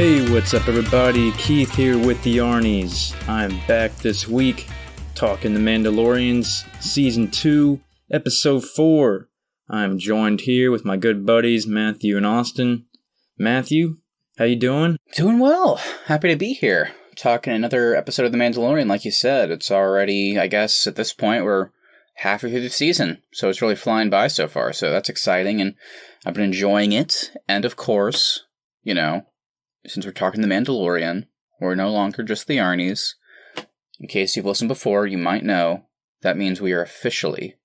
Hey, what's up everybody? Keith here with the Arnies. I'm back this week talking the Mandalorians, Season 2, Episode 4. I'm joined here with my good buddies Matthew and Austin. Matthew, how you doing? Doing well. Happy to be here. Talking another episode of The Mandalorian, like you said. It's already, I guess, at this point, we're halfway through the season. So it's really flying by so far. So that's exciting, and I've been enjoying it. And of course, you know, since we're talking The Mandalorian, we're no longer just the Arnies. In case you've listened before, you might know that means we are officially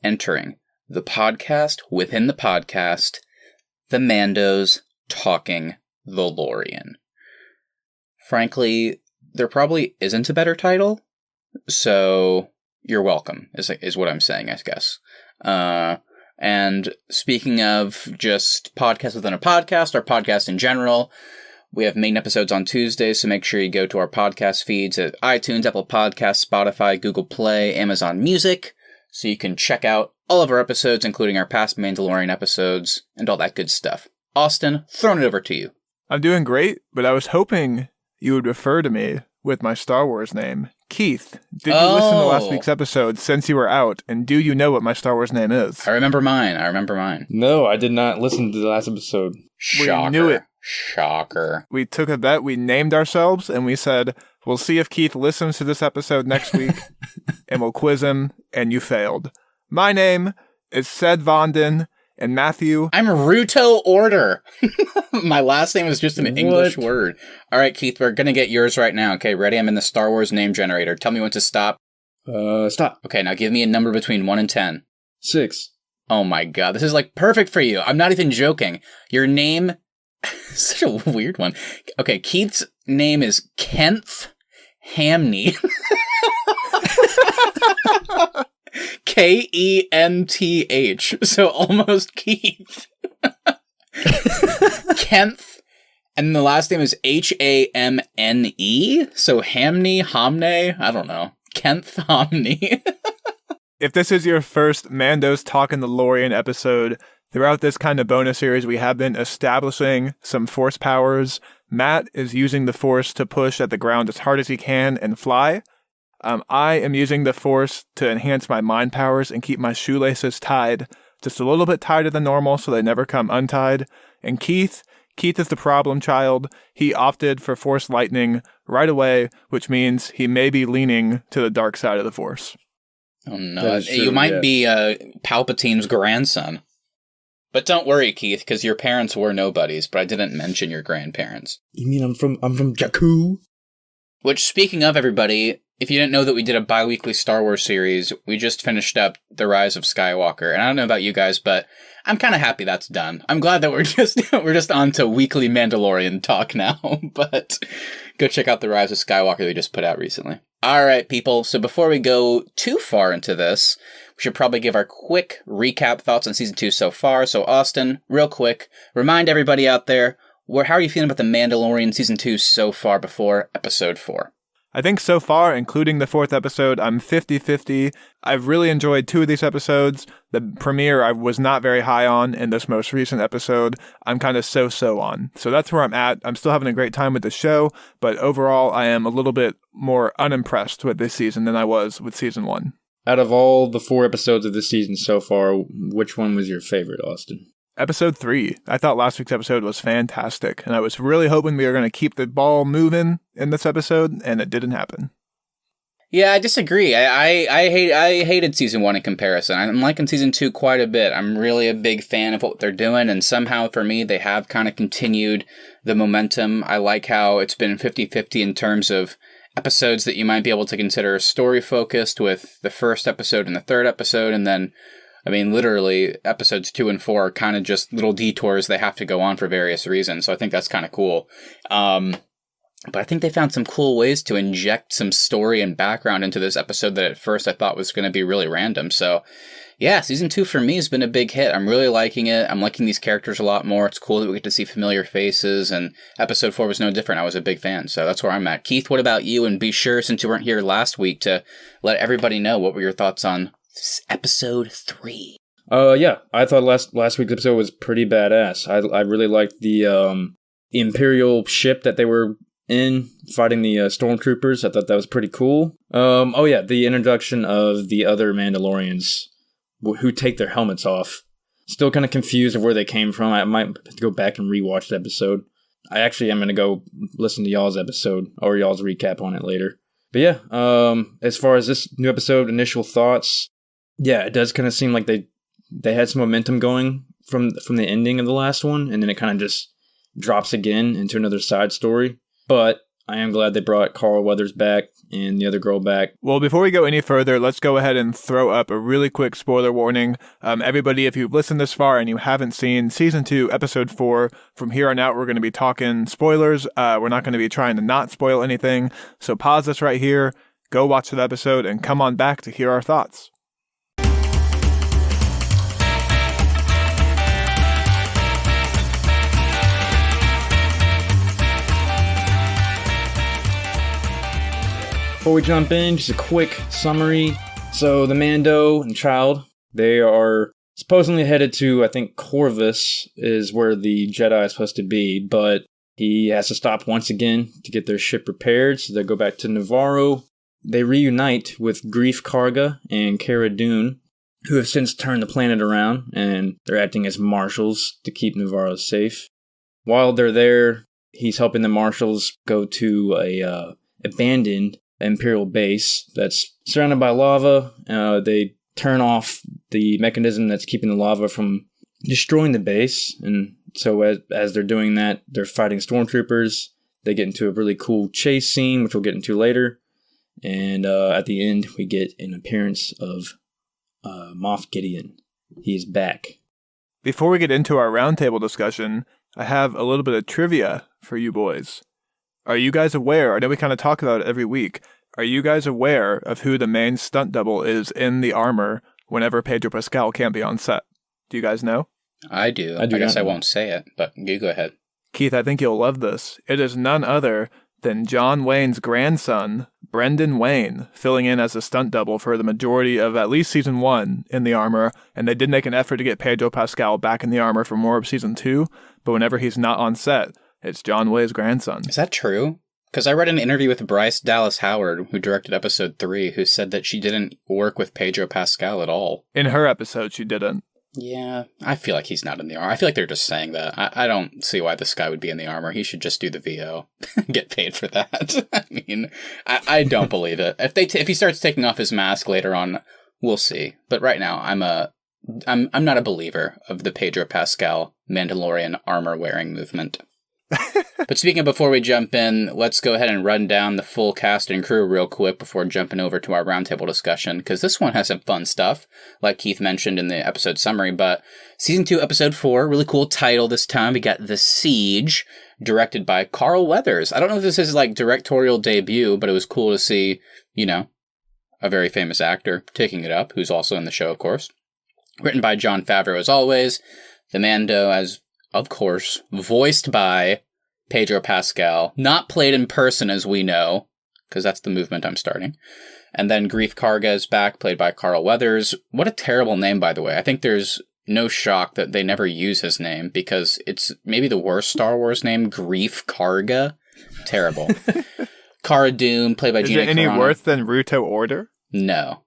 entering the podcast within the podcast, The Mandos Talking the Lorian. Frankly, there probably isn't a better title, so you're welcome, is what I'm saying, I guess. And speaking of just podcast within a podcast, or podcast in general, we have main episodes on Tuesdays, so make sure you go to our podcast feeds at iTunes, Apple Podcasts, Spotify, Google Play, Amazon Music, so you can check out all of our episodes, including our past Mandalorian episodes, and all that good stuff. Austin, throwing it over to you. I'm doing great, but I was hoping you would refer to me with my Star Wars name. Keith, did you listen to last week's episode since you were out, and do you know what my Star Wars name is? I remember mine. No, I did not listen to the last episode. Shocker. We knew it. Shocker. We took a bet, we named ourselves, and we said, we'll see if Keith listens to this episode next week, and we'll quiz him, and you failed. My name is Sed Vondon, and Matthew... I'm Ruto Order. My last name is just an English word. All right, Keith, we're going to get yours right now. Okay, ready? I'm in the Star Wars name generator. Tell me when to stop. Stop. Okay, now give me a number between 1 and 10. 6. Oh my god, this is like perfect for you. I'm not even joking. Your name... Such a weird one. Okay, Keith's name is Kennth Hamney. Kenth, so almost Keith. Kennth, and the last name is Hamne, so Hamne, I don't know. Kennth Hamne. If this is your first Mandos Talking the Lorian episode, throughout this kind of bonus series, we have been establishing some force powers. Matt is using the force to push at the ground as hard as he can and fly. I am using the force to enhance my mind powers and keep my shoelaces tied just a little bit tighter than normal so they never come untied. And Keith is the problem child. He opted for force lightning right away, which means he may be leaning to the dark side of the force. Oh no, you might be Palpatine's grandson. But don't worry, Keith, because your parents were nobodies, but I didn't mention your grandparents. You mean I'm from Jakku? Which, speaking of, everybody, if you didn't know that we did a bi-weekly Star Wars series, we just finished up The Rise of Skywalker. And I don't know about you guys, but I'm kind of happy that's done. I'm glad that we're just on to weekly Mandalorian talk now. But go check out The Rise of Skywalker they just put out recently. All right, people. So before we go too far into this, we should probably give our quick recap thoughts on Season 2 so far. So Austin, real quick, remind everybody out there, how are you feeling about The Mandalorian Season 2 so far before Episode 4? I think so far, including the 4th episode, I'm 50-50. I've really enjoyed 2 of these episodes. The premiere I was not very high on, and this most recent episode I'm kind of so-so on. So that's where I'm at. I'm still having a great time with the show, but overall I am a little bit more unimpressed with this season than I was with Season 1. Out of all the 4 episodes of this season so far, which one was your favorite, Austin? Episode 3. I thought last week's episode was fantastic, and I was really hoping we were going to keep the ball moving in this episode, and it didn't happen. Yeah, I disagree. I hated Season 1 in comparison. I'm liking Season 2 quite a bit. I'm really a big fan of what they're doing, and somehow, for me, they have kind of continued the momentum. I like how it's been 50-50 in terms of episodes that you might be able to consider story-focused, with the first episode and the third episode, and then I mean, literally, episodes 2 and 4 are kind of just little detours they have to go on for various reasons, so I think that's kind of cool. But I think they found some cool ways to inject some story and background into this episode that at first I thought was going to be really random. So, yeah, Season 2 for me has been a big hit. I'm really liking it. I'm liking these characters a lot more. It's cool that we get to see familiar faces, and Episode 4 was no different. I was a big fan, so that's where I'm at. Keith, what about you? And be sure, since you weren't here last week, to let everybody know what were your thoughts on Episode 3. Yeah, I thought last week's episode was pretty badass. I really liked the Imperial ship that they were in fighting the stormtroopers. I thought that was pretty cool. The introduction of the other Mandalorians who take their helmets off. Still kind of confused of where they came from. I might have to go back and rewatch the episode. I actually am going to go listen to y'all's episode or y'all's recap on it later. But yeah, as far as this new episode, initial thoughts, yeah, it does kind of seem like they had some momentum going from the ending of the last one, and then it kind of just drops again into another side story. But I am glad they brought Carl Weathers back and the other girl back. Well, before we go any further, let's go ahead and throw up a really quick spoiler warning. Everybody, if you've listened this far and you haven't seen Season 2, Episode 4, from here on out, we're going to be talking spoilers. We're not going to be trying to not spoil anything. So pause this right here, go watch the episode, and come on back to hear our thoughts. Before we jump in, just a quick summary. So the Mando and child, they are supposedly headed to, I think, Corvus is where the Jedi is supposed to be, but he has to stop once again to get their ship repaired, so they go back to Navarro. They reunite with Greef Karga and Cara Dune, who have since turned the planet around, and they're acting as marshals to keep Navarro safe. While they're there, he's helping the marshals go to a abandoned Imperial base that's surrounded by lava. They turn off the mechanism that's keeping the lava from destroying the base, and so as they're doing that, they're fighting stormtroopers. They get into a really cool chase scene, which we'll get into later, and at the end we get an appearance of Moff Gideon. He is back. Before we get into our roundtable discussion, I have a little bit of trivia for you boys. Are you guys aware, I know we kind of talk about it every week, are you guys aware of who the main stunt double is in the armor whenever Pedro Pascal can't be on set? Do you guys know? I do. I guess I won't say it, but you go ahead. Keith, I think you'll love this. It is none other than John Wayne's grandson, Brendan Wayne, filling in as a stunt double for the majority of at least Season 1 in the armor, and they did make an effort to get Pedro Pascal back in the armor for more of Season 2, but whenever he's not on set, it's John Wayne's grandson. Is that true? Because I read an interview with Bryce Dallas Howard, who directed Episode 3, who said that she didn't work with Pedro Pascal at all. In her episode, she didn't. Yeah, I feel like he's not in the armor. I feel like they're just saying that. I don't see why this guy would be in the armor. He should just do the VO. Get paid for that. I mean, I don't believe it. If he starts taking off his mask later on, we'll see. But right now, I'm not a believer of the Pedro Pascal Mandalorian armor-wearing movement. But speaking of before we jump in, let's go ahead and run down the full cast and crew real quick before jumping over to our roundtable discussion, because this one has some fun stuff, like Keith mentioned in the episode summary. But Season 2, Episode 4, really cool title this time. We got The Siege, directed by Carl Weathers. I don't know if this is like directorial debut, but it was cool to see, a very famous actor taking it up, who's also in the show, of course. Written by Jon Favreau, as always. The Mando, as of course, voiced by Pedro Pascal, not played in person as we know, because that's the movement I'm starting. And then Greef Karga is back, played by Carl Weathers. What a terrible name, by the way. I think there's no shock that they never use his name, because it's maybe the worst Star Wars name, Greef Karga. Terrible. Cara Dune, played by Gina Carano. Is it any worse than Ruto Order? No.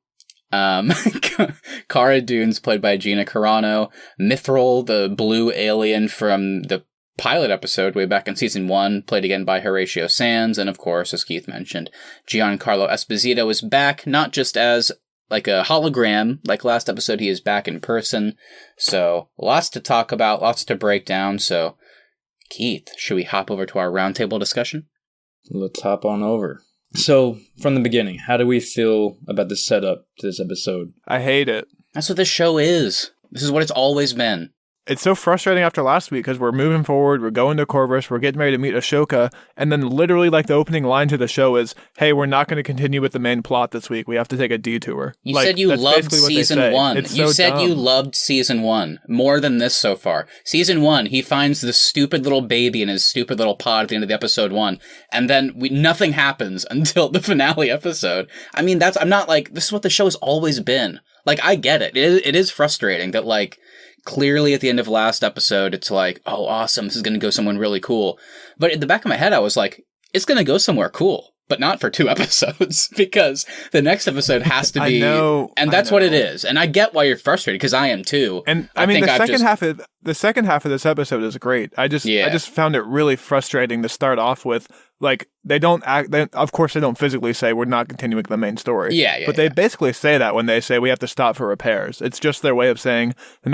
Cara Dune's played by Gina Carano. Mithril, the blue alien from the pilot episode way back in Season 1, played again by Horatio Sands. And of course, as Keith mentioned, Giancarlo Esposito is back, not just as like a hologram, like last episode, he is back in person. So lots to talk about, lots to break down. So Keith, should we hop over to our roundtable discussion? Let's hop on over. So, from the beginning, how do we feel about the setup to this episode? I hate it. That's what this show is. This is what it's always been. It's so frustrating after last week because we're moving forward, we're going to Corvus, we're getting ready to meet Ashoka, and then literally like the opening line to the show is, hey, we're not going to continue with the main plot this week. We have to take a detour. You said you loved Season 1. You said dumb. You loved Season 1 more than this so far. Season 1, he finds this stupid little baby in his stupid little pod at the end of the episode 1, and then nothing happens until the finale episode. I mean, this is what the show has always been. Like, I get it. It is frustrating that, like, clearly at the end of last episode, it's like, oh, awesome, this is going to go somewhere really cool. But in the back of my head, I was like, it's going to go somewhere cool, but not for 2 episodes, because the next episode has to be, and that's what it is. And I get why you're frustrated, because I am too. And I mean, the second half of this episode is great. I just found it really frustrating to start off with. Like, of course they don't physically say we're not continuing the main story. But they basically say that when they say we have to stop for repairs. It's just their way of saying the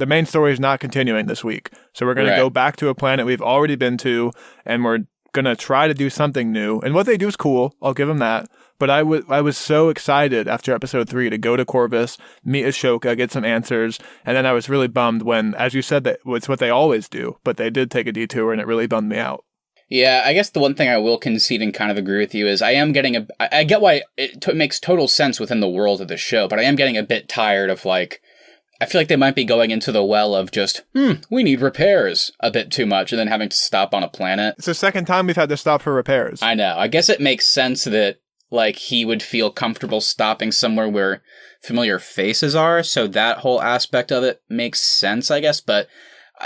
main story is not continuing this week. So we're going to go back to a planet we've already been to, and we're going to try to do something new. And what they do is cool. I'll give them that. But I was so excited after episode 3 to go to Corvus, meet Ashoka, get some answers. And then I was really bummed when, as you said, that it's what they always do. But they did take a detour, and it really bummed me out. Yeah, I guess the one thing I will concede and kind of agree with you is I get why it makes total sense within the world of the show, but I am getting a bit tired of, like, I feel like they might be going into the well of just, we need repairs a bit too much, and then having to stop on a planet. It's the second time we've had to stop for repairs. I know. I guess it makes sense that, like, he would feel comfortable stopping somewhere where familiar faces are, so that whole aspect of it makes sense, I guess, but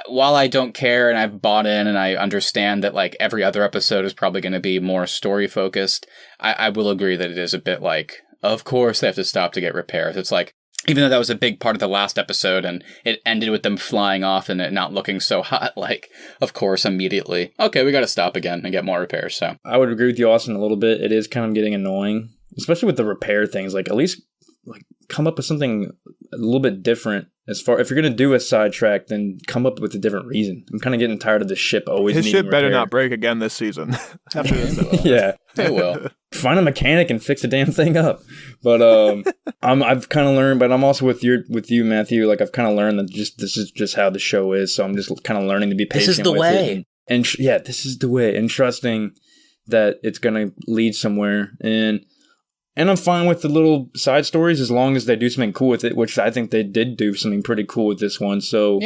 while I don't care and I've bought in and I understand that, like, every other episode is probably going to be more story focused, I will agree that it is a bit like, of course they have to stop to get repairs. It's like, even though that was a big part of the last episode and it ended with them flying off and it not looking so hot, like, of course, immediately, okay, we got to stop again and get more repairs. So I would agree with you, Austin, a little bit. It is kind of getting annoying, especially with the repair things. Like, at least, like, come up with something a little bit different. As far, if you're going to do a sidetrack, then come up with a different reason. I'm kind of getting tired of the ship always His needing ship better repair. not break again this season. After this. Yeah. it will. Find a mechanic and fix the damn thing up. But I've kind of learned, but I'm also with you, Matthew. Like, I've kind of learned that this is just how the show is. So I'm just kind of learning to be patient. This is the with way. it. And this is the way. And trusting that it's going to lead somewhere. And I'm fine with the little side stories as long as they do something cool with it, which I think they did do something pretty cool with this one. So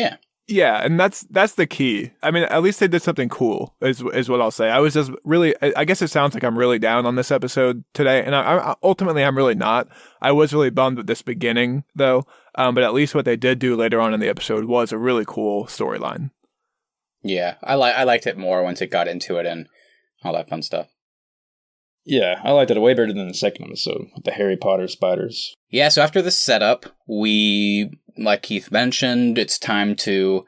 yeah, and that's the key. I mean, at least they did something cool, is what I'll say. I was just really, I guess it sounds like I'm really down on this episode today, and ultimately I'm really not. I was really bummed with this beginning, though, but at least what they did do later on in the episode was a really cool storyline. Yeah, I liked it more once it got into it and all that fun stuff. Yeah, I liked it way better than the second episode with the Harry Potter spiders. Yeah, so after the setup, like Keith mentioned, it's time to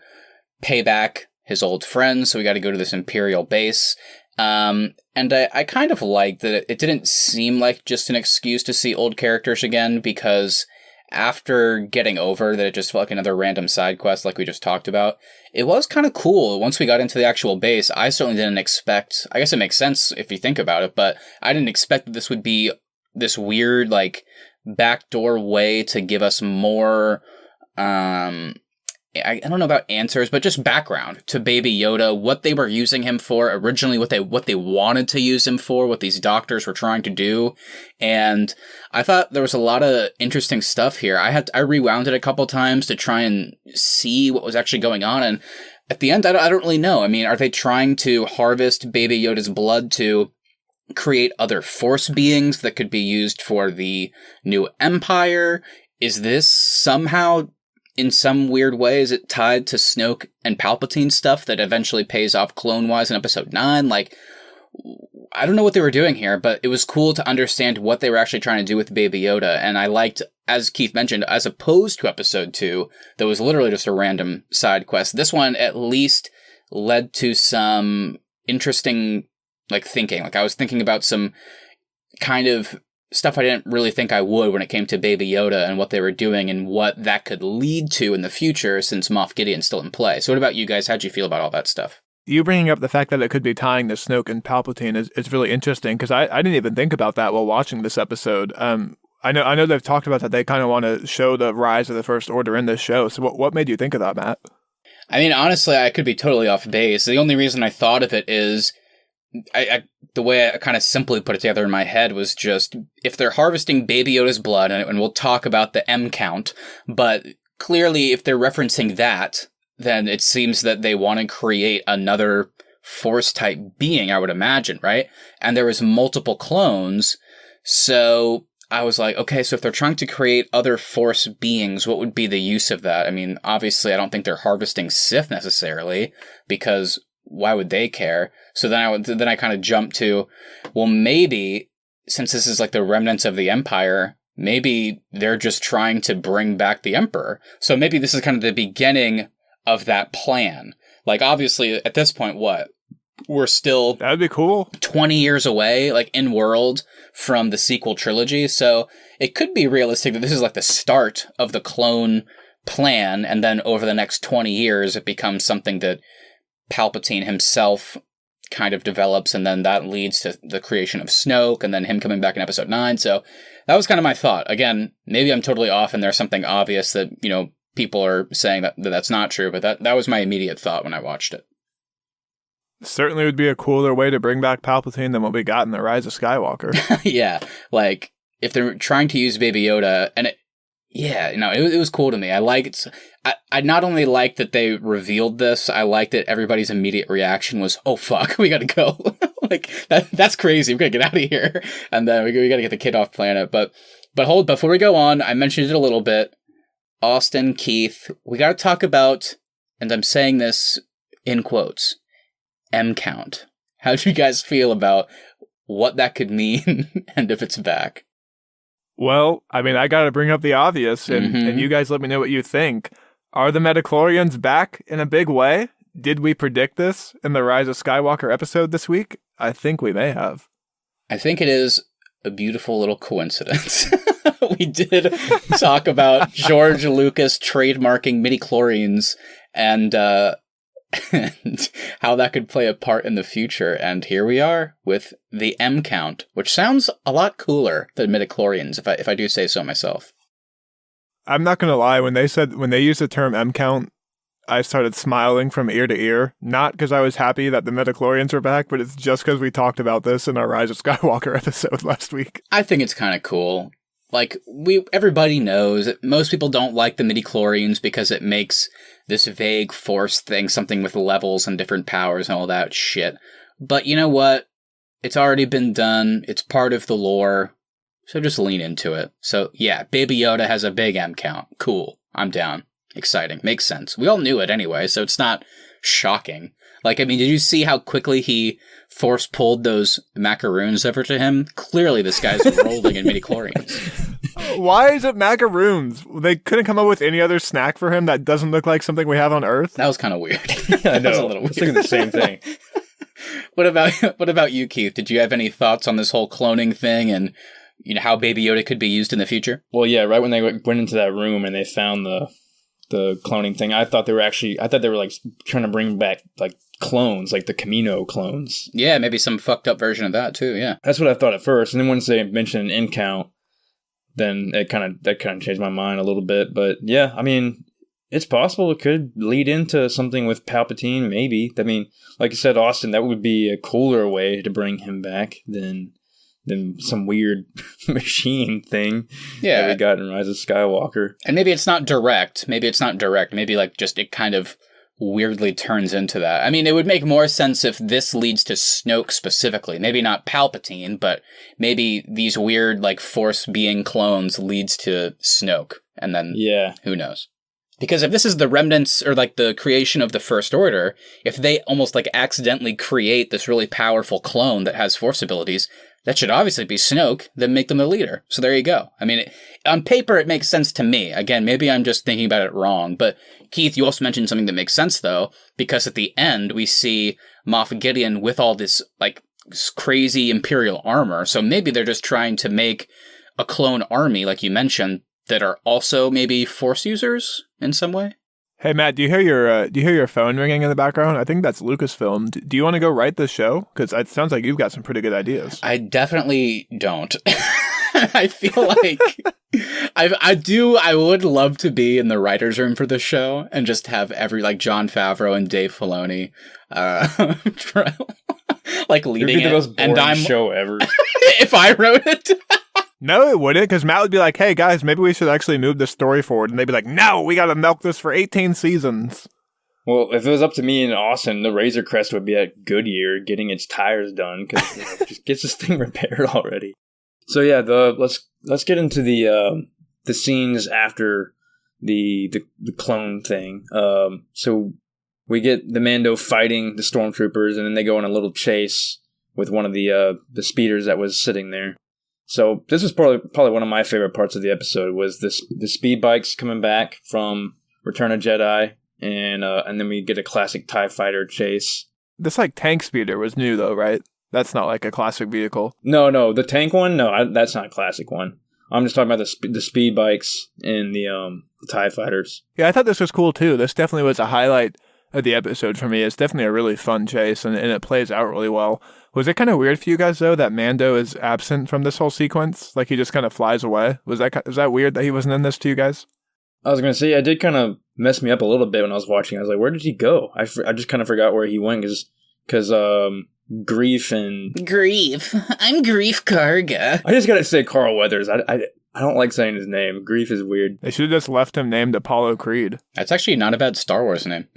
pay back his old friends, so we got to go to this Imperial base. And I kind of liked that it didn't seem like just an excuse to see old characters again, because after getting over that it just felt like another random side quest like we just talked about, it was kind of cool. Once we got into the actual base, I certainly didn't expect, I guess it makes sense if you think about it, but I didn't expect that this would be this weird, like, backdoor way to give us more, I don't know about answers, but just background to Baby Yoda, what they were using him for originally, what they wanted to use him for, what these doctors were trying to do. And I thought there was a lot of interesting stuff here. I rewound it a couple times to try and see what was actually going on. And at the end, I don't really know. I mean, are they trying to harvest Baby Yoda's blood to create other Force beings that could be used for the new Empire? Is this somehow, in some weird way, is it tied to Snoke and Palpatine stuff that eventually pays off clone-wise in Episode 9? Like, I don't know what they were doing here, but it was cool to understand what they were actually trying to do with Baby Yoda, and I liked, as Keith mentioned, as opposed to Episode 2, that was literally just a random side quest. This one at least led to some interesting, like, thinking. Like, I was thinking about some kind of stuff I didn't really think I would when it came to Baby Yoda and what they were doing and what that could lead to in the future, since Moff Gideon's still in play. So what about you guys? How'd you feel about all that stuff? You bringing up the fact that it could be tying to Snoke and Palpatine is really interesting, because I didn't even think about that while watching this episode. I know they've talked about that they kind of want to show the rise of the First Order in this show. So what made you think of that, Matt? I mean, honestly, I could be totally off base. The only reason I thought of it is the way I kind of simply put it together in my head was just, if they're harvesting Baby Yoda's blood, and we'll talk about the M count, but clearly if they're referencing that, then it seems that they want to create another Force-type being, I would imagine, right? And there was multiple clones, so I was like, okay, so if they're trying to create other Force beings, what would be the use of that? I mean, obviously, I don't think they're harvesting Sith necessarily, because why would they care? So then I kind of jumped to, well, maybe, since this is like the remnants of the Empire, maybe they're just trying to bring back the Emperor. So maybe this is kind of the beginning of that plan. Like, obviously, at this point, what? We're still... That'd be cool. 20 years away, like, in world from the sequel trilogy. So it could be realistic that this is like the start of the clone plan. And then over the next 20 years, it becomes something that Palpatine himself kind of develops. And then that leads to the creation of Snoke and then him coming back in episode 9. So that was kind of my thought. Again, maybe I'm totally off and there's something obvious that, you know, people are saying that that's not true. But that was my immediate thought when I watched it. Certainly would be a cooler way to bring back Palpatine than what we got in The Rise of Skywalker. Yeah, like, if they're trying to use Baby Yoda, and it was cool to me. I not only liked that they revealed this, I liked that everybody's immediate reaction was, oh fuck, we gotta go. Like, that's crazy, we gotta get out of here. And then we gotta get the kid off planet. But before we go on, I mentioned it a little bit. Austin, Keith, we gotta talk about, and I'm saying this in quotes, M count. How do you guys feel about what that could mean and if it's back? Well, I mean, I got to bring up the obvious, and you guys let me know what you think. Are the Metachlorians back in a big way? Did we predict this in the Rise of Skywalker episode this week? I think we may have. I think it is a beautiful little coincidence. We did talk about George Lucas trademarking midichlorians and how that could play a part in the future. And here we are with the M count, which sounds a lot cooler than midichlorians, if I do say so myself. I'm not going to lie, when they used the term M count, I started smiling from ear to ear. Not because I was happy that the midichlorians were back, but it's just because we talked about this in our Rise of Skywalker episode last week. I think it's kind of cool. Like, everybody knows that most people don't like the midichlorians because it makes this vague Force thing something with levels and different powers and all that shit. But you know what? It's already been done. It's part of the lore. So just lean into it. So yeah, Baby Yoda has a big M count. Cool. I'm down. Exciting. Makes sense. We all knew it anyway, so it's not shocking. Like, I mean, did you see how quickly he Force pulled those macaroons over to him? Clearly this guy's rolling in midichlorians. Why is it macaroons? They couldn't come up with any other snack for him that doesn't look like something we have on Earth? That was kind of weird. I know. That was a little weird. I was thinking the same thing. What about you, Keith? Did you have any thoughts on this whole cloning thing and, you know, how Baby Yoda could be used in the future? Well, yeah, right when they went into that room and they found the cloning thing, I thought they were like trying to bring back like clones, like the Camino clones. Yeah, maybe some fucked up version of that too. Yeah, that's what I thought at first, and then once they mentioned an M count, then that kind of changed my mind a little bit. But yeah, I mean, it's possible it could lead into something with Palpatine. Maybe. I mean, like you said, Austin, that would be a cooler way to bring him back than some weird machine thing that we got in Rise of Skywalker. And maybe it's not direct. Maybe like just it kind of weirdly turns into that. I mean, it would make more sense if this leads to Snoke specifically. Maybe not Palpatine, but maybe these weird like Force being clones leads to Snoke. And then who knows? Because if this is the remnants or like the creation of the First Order, if they almost like accidentally create this really powerful clone that has Force abilities, that should obviously be Snoke, then make them the leader. So there you go. I mean, on paper, it makes sense to me. Again, maybe I'm just thinking about it wrong. But Keith, you also mentioned something that makes sense, though, because at the end, we see Moff Gideon with all this, like, crazy Imperial armor. So maybe they're just trying to make a clone army, like you mentioned, that are also maybe Force users in some way. Hey Matt, do you hear your phone ringing in the background? I think that's Lucasfilm. Do you want to go write this show? Because it sounds like you've got some pretty good ideas. I definitely don't. I feel like I would love to be in the writer's room for this show and just have like Jon Favreau and Dave Filoni like leading it. The most boring show ever. If I wrote it. No, it wouldn't, because Matt would be like, hey, guys, maybe we should actually move this story forward. And they'd be like, no, we got to milk this for 18 seasons. Well, if it was up to me and Austin, the Razor Crest would be at Goodyear getting its tires done, because just gets this thing repaired already. So yeah, let's let's get into the scenes after the clone thing. So we get the Mando fighting the stormtroopers, and then they go on a little chase with one of the speeders that was sitting there. So this was probably one of my favorite parts of the episode was the speed bikes coming back from Return of Jedi, and then we get a classic TIE fighter chase. This tank speeder was new though, right? That's not like a classic vehicle. No, the tank one, that's not a classic one. I'm just talking about the speed bikes and the TIE fighters. Yeah, I thought this was cool too. This definitely was a highlight of the episode for me. It's definitely a really fun chase, and it plays out really well. Was it kind of weird for you guys though that Mando is absent from this whole sequence? Like he just kind of flies away. Was that weird that he wasn't in this to you guys? I was gonna say it did kind of mess me up a little bit when I was watching. I was like, where did he go? I just kind of forgot where he went because Grief. I'm Grief Karga. I just gotta say Carl Weathers. I don't like saying his name. Grief is weird. They should have just left him named Apollo Creed. That's actually not a bad Star Wars name.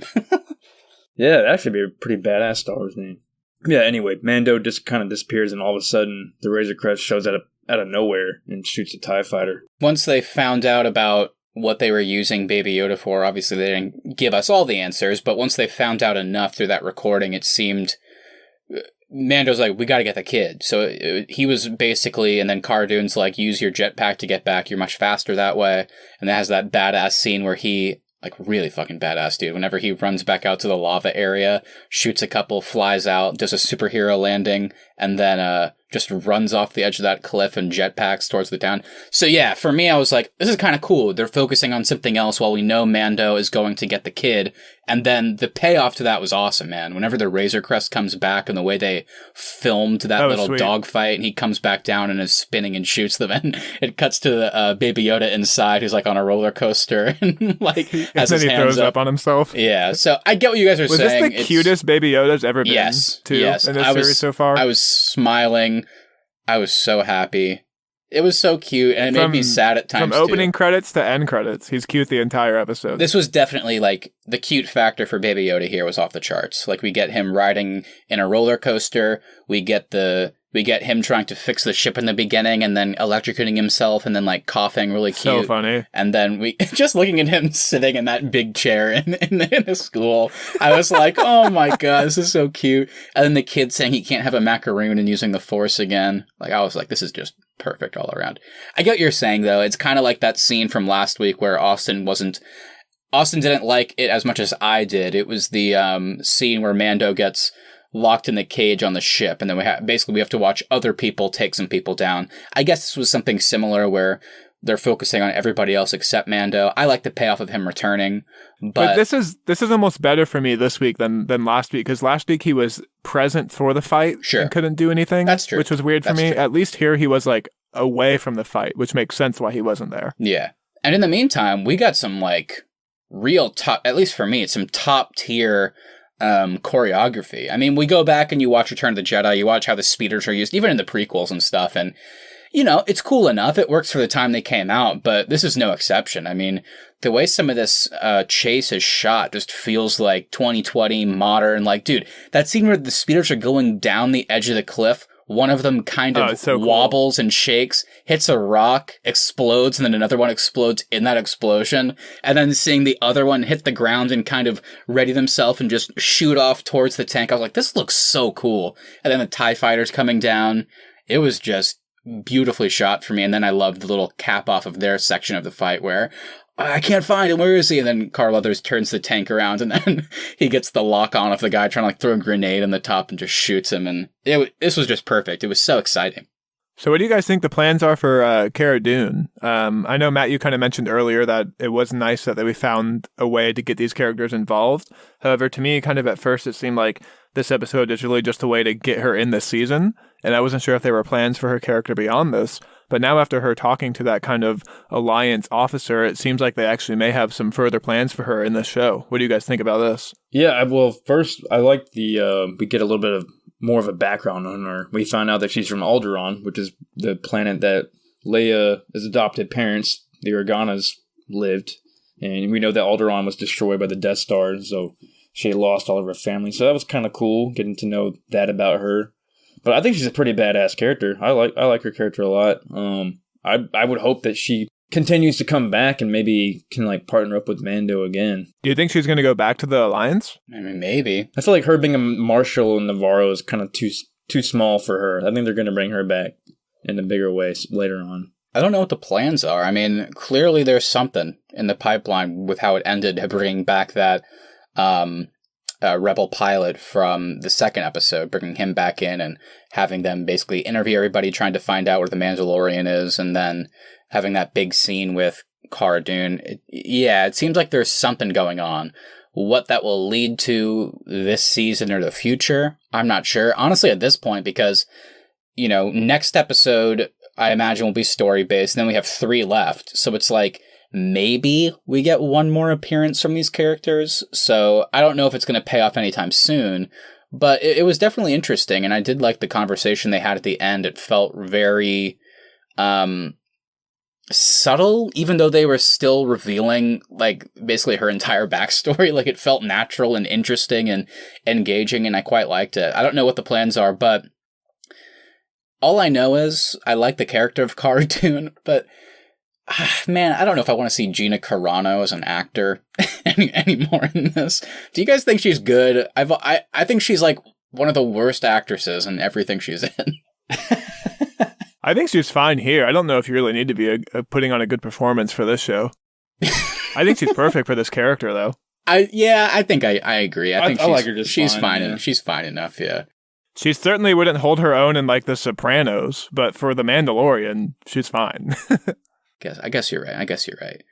Yeah, that should be a pretty badass Star Wars name. Yeah, anyway, Mando just kind of disappears, and all of a sudden, the Razor Crest shows out of nowhere and shoots a TIE fighter. Once they found out about what they were using Baby Yoda for, obviously they didn't give us all the answers, but once they found out enough through that recording, it seemed Mando's like, we gotta get the kid. So he was basically, and then Cara Dune's like, use your jetpack to get back, you're much faster that way. And that has that badass scene where he, really fucking badass, dude, whenever he runs back out to the lava area, shoots a couple, flies out, does a superhero landing, and then just runs off the edge of that cliff and jetpacks towards the town. So yeah, for me, I was like, this is kind of cool. They're focusing on something else while we know Mando is going to get the kid. And then the payoff to that was awesome, man. Whenever the Razor Crest comes back and the way they filmed that little dogfight, and he comes back down and is spinning and shoots them, and it cuts to the Baby Yoda inside who's on a roller coaster and has his hands throws up on himself. Yeah, so I get what you guys are saying. Was this the cutest Baby Yoda's ever been? Yes, in this series so far? I was smiling. I was so happy. It was so cute, and it made me sad at times, from opening credits to end credits, he's cute the entire episode. This was definitely, the cute factor for Baby Yoda here was off the charts. We get him riding in a roller coaster, we get him trying to fix the ship in the beginning, and then electrocuting himself, and then, coughing really cute. So funny. And then we, just looking at him sitting in that big chair in the school, I was like, oh my god, this is so cute. And then the kid saying he can't have a macaroon and using the Force again. I was like, this is just perfect all around. I get what you're saying, though. It's kind of like that scene from last week where Austin didn't like it as much as I did. It was the scene where Mando gets locked in the cage on the ship, and then we have to watch other people take some people down. I guess this was something similar where they're focusing on everybody else except Mando. I like the payoff of him returning, but this is almost better for me this week than last week, because last week he was present for the fight and couldn't do anything. That's true. Which was weird for me. True. At least here he was away from the fight, which makes sense why he wasn't there. Yeah, and in the meantime, we got some real top, at least for me, it's some top tier choreography. I mean, we go back and you watch Return of the Jedi, you watch how the speeders are used, even in the prequels and stuff, and it's cool enough. It works for the time they came out, but this is no exception. I mean, the way some of this chase is shot just feels like 2020 modern. Dude, that scene where the speeders are going down the edge of the cliff, one of them kind of wobbles and shakes, hits a rock, explodes, and then another one explodes in that explosion. And then seeing the other one hit the ground and kind of ready themselves and just shoot off towards the tank. I was like, this looks so cool. And then the TIE fighters coming down. It was just beautifully shot for me. And then I loved the little cap off of their section of the fight where I can't find him. Where is he? And then Carl Weathers turns the tank around, and then he gets the lock on of the guy trying to throw a grenade on the top and just shoots him. And this was just perfect. It was so exciting. So what do you guys think the plans are for Cara Dune? I know, Matt, you kind of mentioned earlier that it was nice that we found a way to get these characters involved. However, to me, kind of at first, it seemed like this episode is really just a way to get her in this season. And I wasn't sure if there were plans for her character beyond this. But now after her talking to that kind of alliance officer, it seems like they actually may have some further plans for her in this show. What do you guys think about this? Yeah, well, first, I like we get a little bit of more of a background on her. We found out that she's from Alderaan, which is the planet that Leia's adopted parents, the Organas, lived. And we know that Alderaan was destroyed by the Death Star, so she had lost all of her family. So that was kind of cool, getting to know that about her. But I think she's a pretty badass character. I like her character a lot. I would hope that she continues to come back and maybe can like partner up with Mando again. Do you think she's going to go back to the Alliance? I mean, maybe. I feel like her being a Marshal in Navarro is kind of too small for her. I think they're going to bring her back in a bigger way later on. I don't know what the plans are. I mean, clearly there's something in the pipeline with how it ended, bringing back that rebel pilot from the second episode, bringing him back in and having them basically interview everybody, trying to find out where the Mandalorian is, and then having that big scene with Cara Dune. It seems like there's something going on. What that will lead to this season or the future, I'm not sure. Honestly, at this point, because, next episode, I imagine will be story-based, and then we have 3 left. So it's like, maybe we get one more appearance from these characters. So I don't know if it's going to pay off anytime soon, but it was definitely interesting, and I did like the conversation they had at the end. It felt very subtle, even though they were still revealing, like, basically her entire backstory. Like, it felt natural and interesting and engaging, and I quite liked it. I don't know what the plans are, but all I know is I like the character of Cara Dune, but man, I don't know if I want to see Gina Carano as an actor anymore in this. Do you guys think she's good? I think she's like one of the worst actresses in everything she's in. I think she's fine here. I don't know if you really need to be putting on a good performance for this show. I think she's perfect for this character, though. I think I agree. I think I like her just she's fine. Yeah. She's fine enough, yeah. She certainly wouldn't hold her own in, like, The Sopranos, but for The Mandalorian, she's fine. I guess you're right.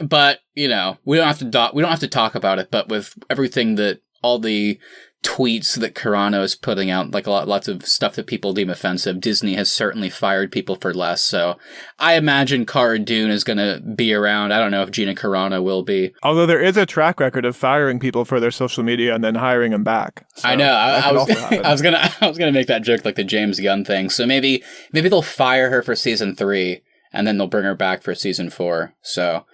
But, we don't have to talk about it, but with everything that all the tweets that Carano is putting out, like lots of stuff that people deem offensive, Disney has certainly fired people for less. So I imagine Cara Dune is going to be around. I don't know if Gina Carano will be. Although there is a track record of firing people for their social media and then hiring them back. So I know. I was gonna make that joke, like the James Gunn thing. So maybe they'll fire her for season 3 and then they'll bring her back for season 4. So.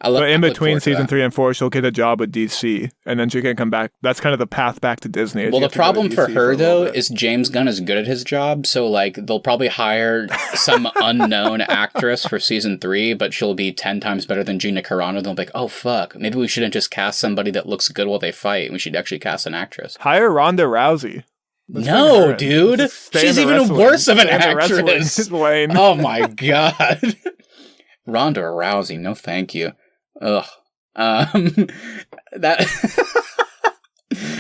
But in between season 3 and 4, she'll get a job with DC, and then she can come back. That's kind of the path back to Disney. Well, the problem for her, though, is James Gunn is good at his job, so, like, they'll probably hire some unknown actress for season 3, but she'll be 10 times better than Gina Carano. They'll be like, oh, fuck, maybe we shouldn't just cast somebody that looks good while they fight. We should actually cast an actress. Hire Ronda Rousey. No, dude. She's even worse of an actress. Oh, my God. Ronda Rousey, no thank you. Ugh. That.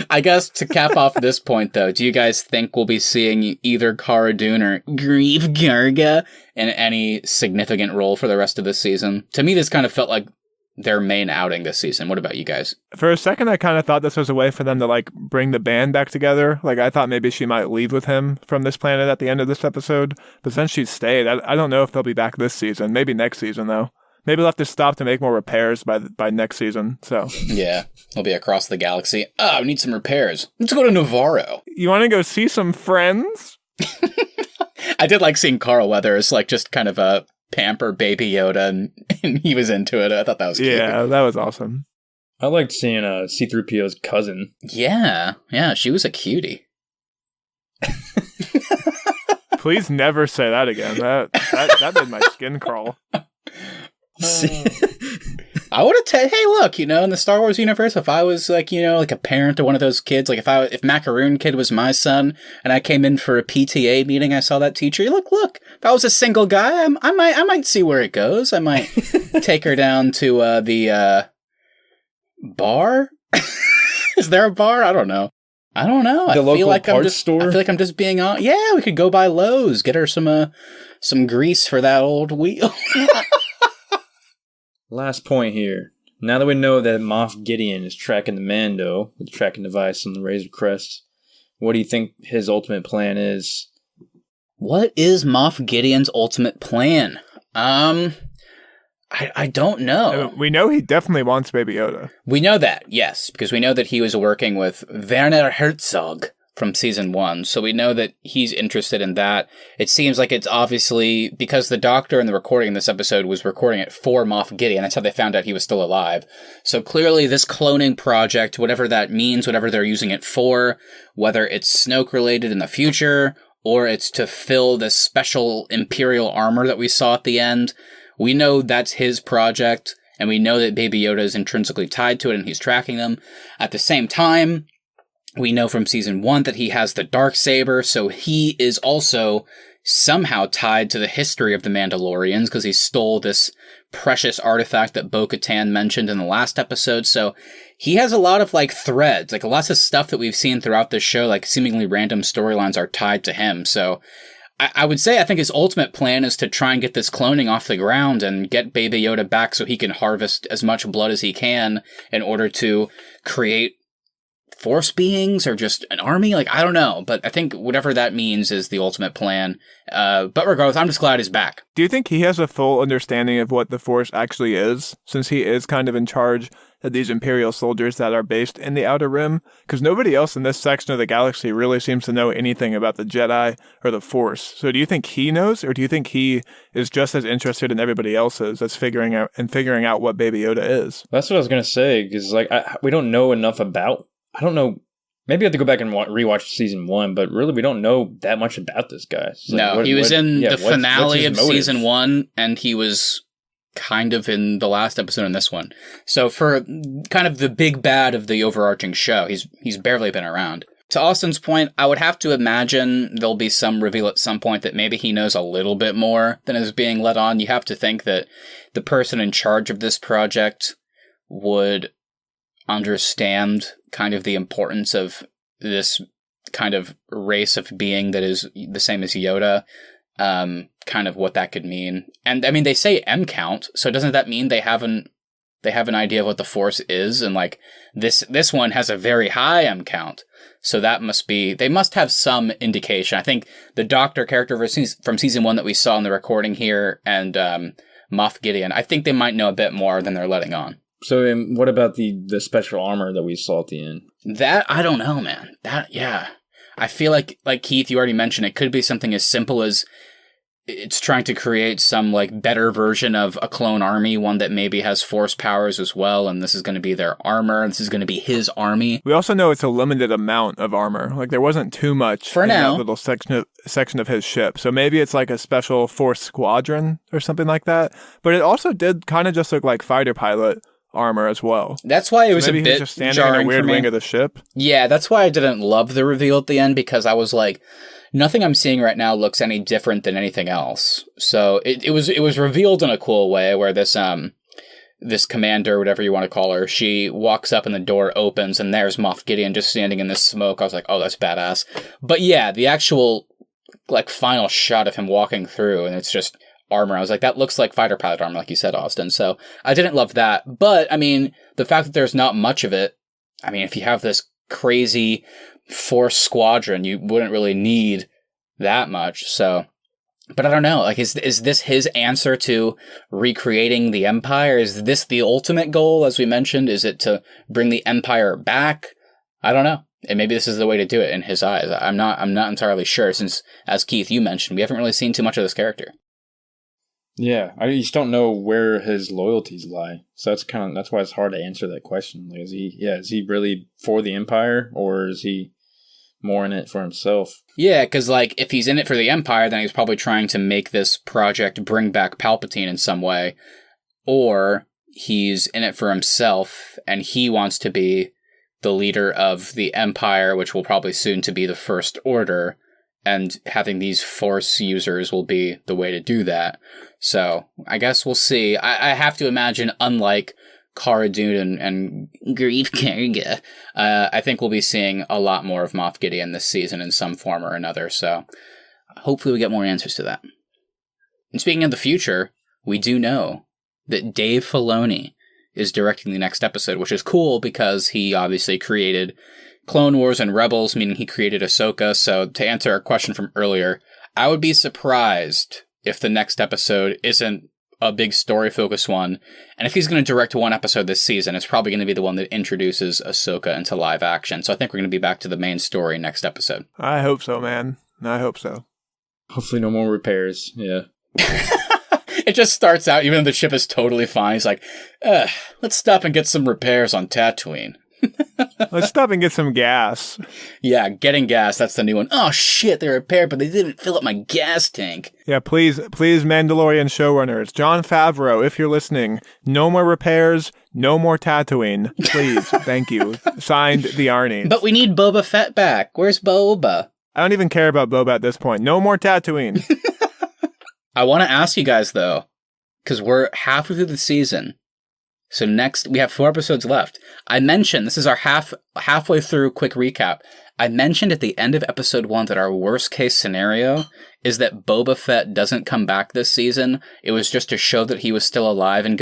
I guess to cap off this point, though, do you guys think we'll be seeing either Cara Dune or Grief Garga in any significant role for the rest of this season? To me, this kind of felt like their main outing this season. What about you guys? For a second, I kind of thought this was a way for them to, like, bring the band back together. Like, I thought maybe she might leave with him from this planet at the end of this episode. But since she's stayed, I don't know if they'll be back this season. Maybe next season, though. Maybe they'll have to stop to make more repairs by next season, so. Yeah, they'll be across the galaxy. Oh, we need some repairs. Let's go to Navarro. You want to go see some friends? I did like seeing Carl Weathers, like, just kind of a pamper Baby Yoda, and he was into it. I thought that was cute. Yeah, that was awesome. I liked seeing C-3PO's cousin. Yeah, she was a cutie. Please never say that again. That made my skin crawl. I would have hey, look, in the Star Wars universe, if I was like a parent to one of those kids, like if Macaroon Kid was my son and I came in for a PTA meeting, I saw that teacher, look, if I was a single guy, I might see where it goes. I might take her down to the bar. Is there a bar? I don't know. The local parts store? I feel like I'm just being on. Yeah, we could go by Lowe's, get her some grease for that old wheel. Last point here. Now that we know that Moff Gideon is tracking the Mando with the tracking device and the Razor Crest, what do you think his ultimate plan is? What is Moff Gideon's ultimate plan? I don't know. We know he definitely wants Baby Yoda. We know that, yes, because we know that he was working with Werner Herzog from season 1, so we know that he's interested in that. It seems like it's obviously because the Doctor in the recording in this episode was recording it for Moff Gideon. That's how they found out he was still alive. So clearly this cloning project, whatever that means, whatever they're using it for, whether it's Snoke related in the future, or it's to fill this special Imperial armor that we saw at the end. We know that's his project, and we know that Baby Yoda is intrinsically tied to it, and he's tracking them. At the same time, we know from season 1 that he has the Darksaber, so he is also somehow tied to the history of the Mandalorians, because he stole this precious artifact that Bo-Katan mentioned in the last episode. So he has a lot of like threads, like lots of stuff that we've seen throughout this show, like seemingly random storylines are tied to him. So I would say I think his ultimate plan is to try and get this cloning off the ground and get Baby Yoda back so he can harvest as much blood as he can in order to create Force beings or just an army. Like, I don't know, but I think whatever that means is the ultimate plan. But regardless, I'm just glad he's back. Do you think he has a full understanding of what the Force actually is, since he is kind of in charge of these Imperial soldiers that are based in the Outer Rim? Because nobody else in this section of the galaxy really seems to know anything about the Jedi or the Force. So do you think he knows, or do you think he is just as interested in everybody else is as figuring out what Baby Yoda is? That's what I was going to say, because like, we don't know enough about... I don't know. Maybe I have to go back and rewatch season 1, but really we don't know that much about this guy. Like, he was in the finale of season 1, and he was kind of in the last episode in this one. So for kind of the big bad of the overarching show, he's barely been around. To Austin's point, I would have to imagine there'll be some reveal at some point that maybe he knows a little bit more than is being let on. You have to think that the person in charge of this project would understand kind of the importance of this kind of race of being that is the same as Yoda, kind of what that could mean. And I mean, they say M count, so doesn't that mean they have an idea of what the Force is? And like this one has a very high M count, so that they must have some indication. I think the Doctor character from season 1 that we saw in the recording here, and Moff Gideon, I think they might know a bit more than they're letting on. So what about the special armor that we saw at the end? That, I don't know, man. Yeah. I feel like Keith, you already mentioned, it could be something as simple as it's trying to create some like better version of a clone army, one that maybe has Force powers as well, and this is going to be their armor, and this is going to be his army. We also know it's a limited amount of armor. Like, there wasn't too much for in now. That little section of his ship. So maybe it's like a special Force squadron or something like that. But it also did kind of just look like fighter pilot armor as well. That's why it was maybe a bit just standing jarring in a weird for me. wing of the ship. Yeah, that's why I didn't love the reveal at the end, because I was like, nothing I'm seeing right now looks any different than anything else. So it was revealed in a cool way, where this commander, whatever you want to call her, she walks up and the door opens and there's Moff Gideon just standing in this smoke. I was like, oh, that's badass. But yeah, the actual like final shot of him walking through and it's just armor. I was like, that looks like fighter pilot armor, like you said, Austin. So I didn't love that. But I mean, the fact that there's not much of it, I mean, if you have this crazy Force squadron, you wouldn't really need that much. So, but I don't know. Like, is this his answer to recreating the Empire? Is this the ultimate goal, as we mentioned? Is it to bring the Empire back? I don't know. And maybe this is the way to do it in his eyes. I'm not entirely sure, since, as Keith, you mentioned, we haven't really seen too much of this character. Yeah, I just don't know where his loyalties lie. So that's why it's hard to answer that question. Like, is he really for the Empire, or is he more in it for himself? Yeah, because like if he's in it for the Empire, then he's probably trying to make this project bring back Palpatine in some way, or he's in it for himself and he wants to be the leader of the Empire, which will probably soon to be the First Order. And having these Force users will be the way to do that. So I guess we'll see. I have to imagine, unlike Cara Dune and Grief Karga, I think we'll be seeing a lot more of Moff Gideon this season in some form or another. So hopefully we get more answers to that. And speaking of the future, we do know that Dave Filoni is directing the next episode, which is cool because he obviously created Clone Wars and Rebels, meaning he created Ahsoka. So to answer our question from earlier, I would be surprised if the next episode isn't a big story-focused one. And if he's going to direct one episode this season, it's probably going to be the one that introduces Ahsoka into live action. So I think we're going to be back to the main story next episode. I hope so, man. I hope so. Hopefully no more repairs. Yeah. It just starts out, even though the ship is totally fine, he's like, let's stop and get some repairs on Tatooine. Let's stop and get some gas. Yeah, getting gas, that's the new one. Oh shit, they repaired, but they didn't fill up my gas tank. Yeah, please, Mandalorian showrunners, Jon Favreau, if you're listening, no more repairs, no more Tatooine. Please, thank you. Signed, the Arnies. But we need Boba Fett back. Where's Boba? I don't even care about Boba at this point. No more Tatooine. I want to ask you guys, though, because we're halfway through the season. So next, we have 4 episodes left. I mentioned, this is our halfway through quick recap. I mentioned at the end of episode 1 that our worst case scenario is that Boba Fett doesn't come back this season. It was just to show that he was still alive and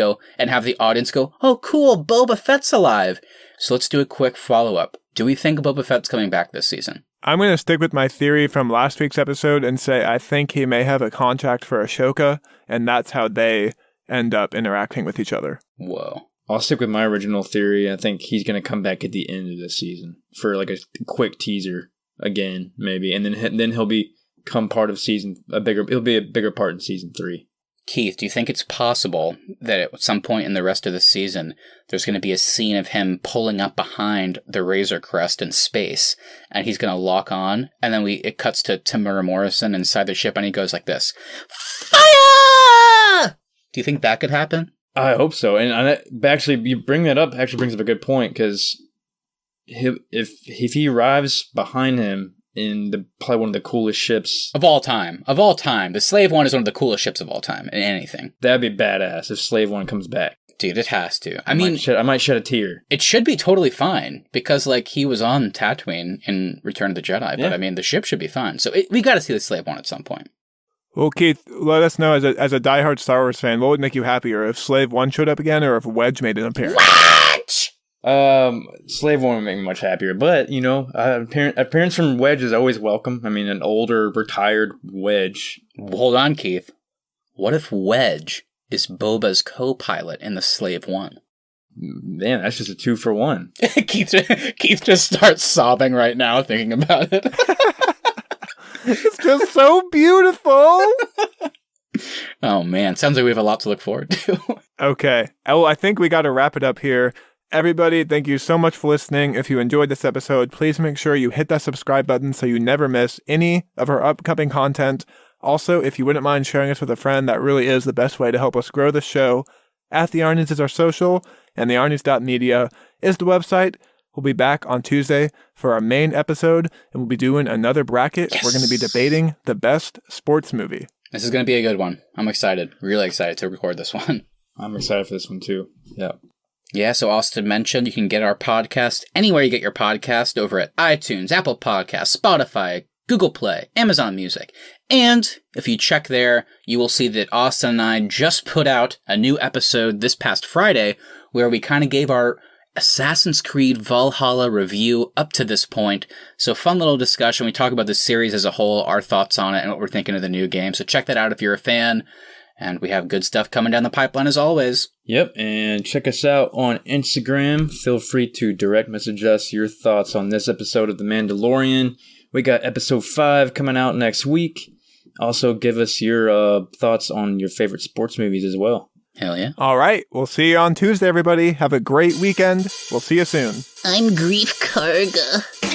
have the audience go, oh cool, Boba Fett's alive. So let's do a quick follow-up. Do we think Boba Fett's coming back this season? I'm going to stick with my theory from last week's episode and say I think he may have a contract for Ahsoka, and that's how they end up interacting with each other. Whoa. I'll stick with my original theory. I think he's going to come back at the end of this season for like a quick teaser again, maybe, and then he'll become part of it'll be a bigger part in season 3. Keith, do you think it's possible that at some point in the rest of the season, there's going to be a scene of him pulling up behind the Razor Crest in space, and he's going to lock on, and then it cuts to Temuera Morrison inside the ship, and he goes like this, Fire! Do you think that could happen? I hope so. And actually, you bring that up actually brings up a good point, because if he arrives behind him in probably one of the coolest ships of all time, the Slave One is one of the coolest ships of all time in anything. That'd be badass if Slave One comes back. Dude, it has to. I might shed a tear. It should be totally fine, because he was on Tatooine in Return of the Jedi, but the ship should be fine. So we got to see the Slave One at some point. Well, Keith, let us know, as a diehard Star Wars fan, what would make you happier, if Slave 1 showed up again, or if Wedge made an appearance? What? Slave 1 would make me much happier, but, appearance from Wedge is always welcome. I mean, an older, retired Wedge. Hold on, Keith. What if Wedge is Boba's co-pilot in the Slave 1? Man, that's just a 2-for-1. Keith just starts sobbing right now thinking about it. It's just so beautiful. Oh, man. Sounds like we have a lot to look forward to. Okay. Well, I think we got to wrap it up here. Everybody, thank you so much for listening. If you enjoyed this episode, please make sure you hit that subscribe button so you never miss any of our upcoming content. Also, if you wouldn't mind sharing us with a friend, that really is the best way to help us grow the show. At The Arnies is our social, and thearnies.media is the website. We'll be back on Tuesday for our main episode, and we'll be doing another bracket. Yes. We're going to be debating the best sports movie. This is going to be a good one. I'm excited. Really excited to record this one. I'm excited for this one, too. Yeah. Yeah, so Austin mentioned you can get our podcast anywhere you get your podcast, over at iTunes, Apple Podcasts, Spotify, Google Play, Amazon Music. And if you check there, you will see that Austin and I just put out a new episode this past Friday where we kind of gave our Assassin's Creed Valhalla review up to this point. So fun little discussion. We talk about the series as a whole, our thoughts on it, and what we're thinking of the new game. So check that out if you're a fan. And we have good stuff coming down the pipeline as always. Yep, and check us out on Instagram. Feel free to direct message us your thoughts on this episode of The Mandalorian. We got episode 5 coming out next week. Also, give us your thoughts on your favorite sports movies as well. Hell yeah. All right. We'll see you on Tuesday, everybody. Have a great weekend. We'll see you soon. I'm Grief Karga.